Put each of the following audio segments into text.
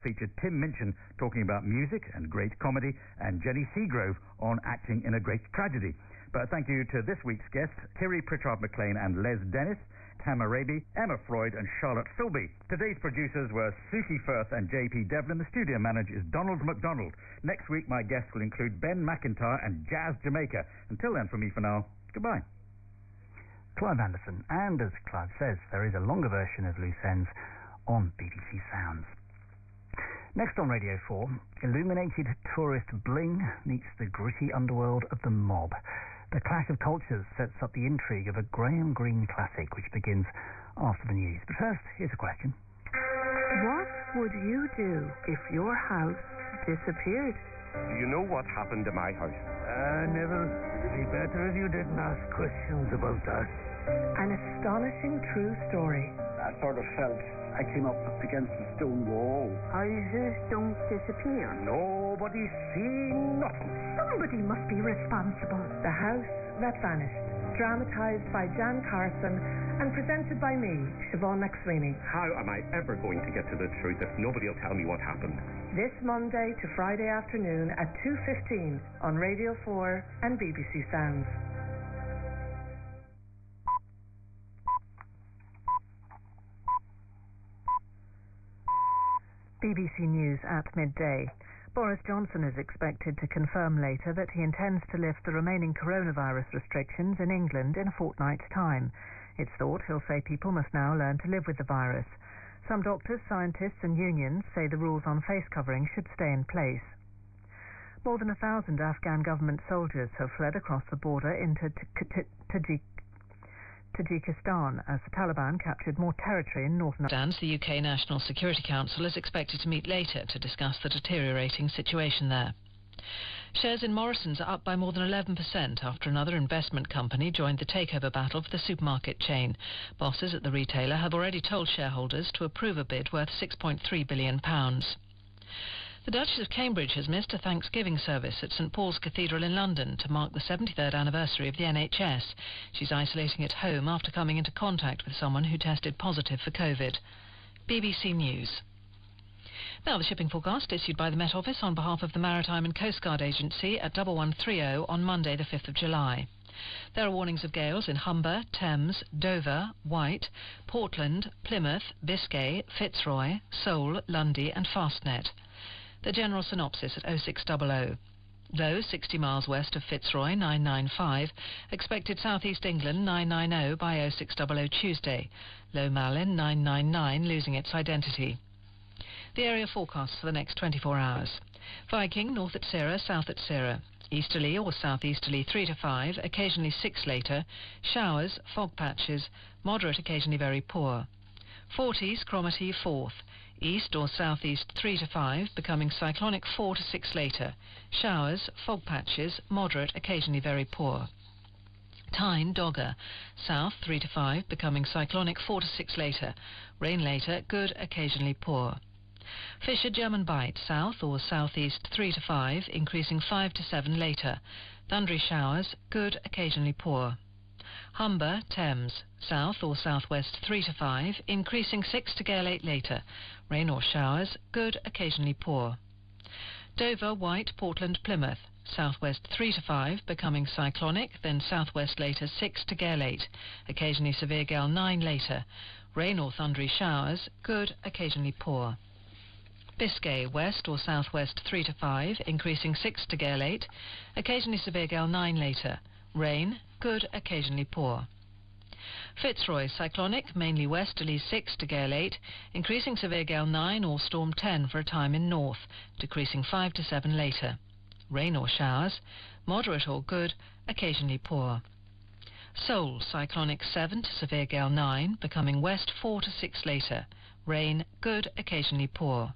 featured Tim Minchin talking about music and great comedy, and Jenny Seagrove on acting in a great tragedy. But thank you to this week's guests, Kiri Pritchard-McLean and Les Dennis, Tam Arabi, Emma Freud and Charlotte Philby. Today's producers were Suki Firth and JP Devlin. The studio manager is Donald McDonald. Next week my guests will include Ben McIntyre and Jazz Jamaica. Until then, from me for now, goodbye. Clive Anderson, and as Clive says, there is a longer version of Loose Ends on BBC Sounds. Next on Radio 4, illuminated tourist bling meets the gritty underworld of the mob. The clash of cultures sets up the intrigue of a Graham Greene classic, which begins after the news. But first, here's a question. What would you do if your house disappeared? Do you know what happened to my house? Neville, it'd be better if you didn't ask questions about that. An astonishing true story. I sort of felt I came up against a stone wall. Houses don't disappear. Nobody's seen nothing. Somebody must be responsible. The House That Vanished. Dramatised by Jan Carson and presented by me, Siobhan McSweeney. How am I ever going to get to the truth if nobody will tell me what happened? This Monday to Friday afternoon at 2:15 on Radio 4 and BBC Sounds. BBC News at midday. Boris Johnson is expected to confirm later that he intends to lift the remaining coronavirus restrictions in England in a fortnight's time. It's thought he'll say people must now learn to live with the virus. Some doctors, scientists and unions say the rules on face covering should stay in place. More than 1,000 Afghan government soldiers have fled across the border into Tajikistan as the Taliban captured more territory in northern Afghanistan. The UK National Security Council is expected to meet later to discuss the deteriorating situation there. Shares in Morrisons are up by more than 11% after another investment company joined the takeover battle for the supermarket chain. Bosses at the retailer have already told shareholders to approve a bid worth £6.3 billion. The Duchess of Cambridge has missed a Thanksgiving service at St Paul's Cathedral in London to mark the 73rd anniversary of the NHS. She's isolating at home after coming into contact with someone who tested positive for COVID. BBC News. Now the shipping forecast issued by the Met Office on behalf of the Maritime and Coast Guard Agency at 1130 on Monday the 5th of July. There are warnings of gales in Humber, Thames, Dover, Wight, Portland, Plymouth, Biscay, Fitzroy, Seoul, Lundy and Fastnet. The general synopsis at 0600. Low 60 miles west of Fitzroy 995, expected southeast England 990 by 0600 Tuesday. Low Malin 999 losing its identity. The area forecast for the next 24 hours. Viking north at Sierra, south at Sierra. Easterly or southeasterly 3 to 5, occasionally 6 later. Showers, fog patches, moderate occasionally very poor. Forties, Cromarty 4th. East or southeast 3 to 5, becoming cyclonic 4 to 6 later. Showers, fog patches, moderate, occasionally very poor. Tyne, Dogger. South 3 to 5, becoming cyclonic 4 to 6 later. Rain later, good, occasionally poor. Fisher, German Bight. South or southeast 3 to 5, increasing 5 to 7 later. Thundery showers, good, occasionally poor. Humber, Thames. South or southwest 3 to 5, increasing 6 to gale 8 later. Rain or showers, good, occasionally poor. Dover, Wight, Portland, Plymouth. Southwest 3 to 5, becoming cyclonic, then southwest later 6 to gale 8. Occasionally severe gale 9 later. Rain or thundery showers, good, occasionally poor. Biscay, west or southwest 3 to 5, increasing 6 to gale 8. Occasionally severe gale 9 later. Rain, good, occasionally poor. Fitzroy, cyclonic, mainly westerly 6 to gale 8, increasing severe gale 9 or storm 10 for a time in north, decreasing 5 to 7 later. Rain or showers, moderate or good, occasionally poor. Seoul, cyclonic 7 to severe gale 9, becoming west 4 to 6 later. Rain, good, occasionally poor.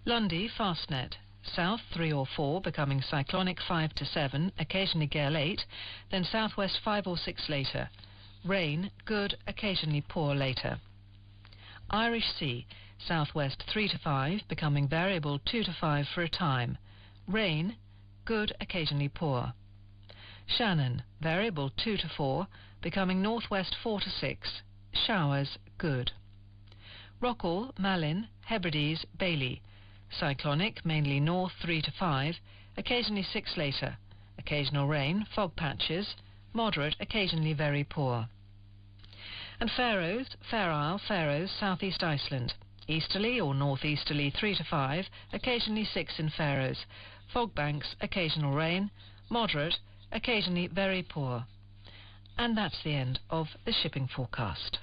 Lundy, Fastnet. South 3 or 4, becoming cyclonic 5 to 7, occasionally gale 8, then southwest 5 or 6 later. Rain, good, occasionally poor later. Irish Sea, southwest 3 to 5, becoming variable 2 to 5 for a time. Rain, good, occasionally poor. Shannon, variable 2 to 4, becoming northwest 4 to 6. Showers, good. Rockall, Malin, Hebrides, Bailey. Cyclonic, mainly north 3 to 5, occasionally 6 later. Occasional rain, fog patches, moderate, occasionally very poor. And Faroes, Fair Isle, Faroes, southeast Iceland. Easterly or northeasterly 3 to 5, occasionally 6 in Faroes. Fog banks, occasional rain, moderate, occasionally very poor. And that's the end of the shipping forecast.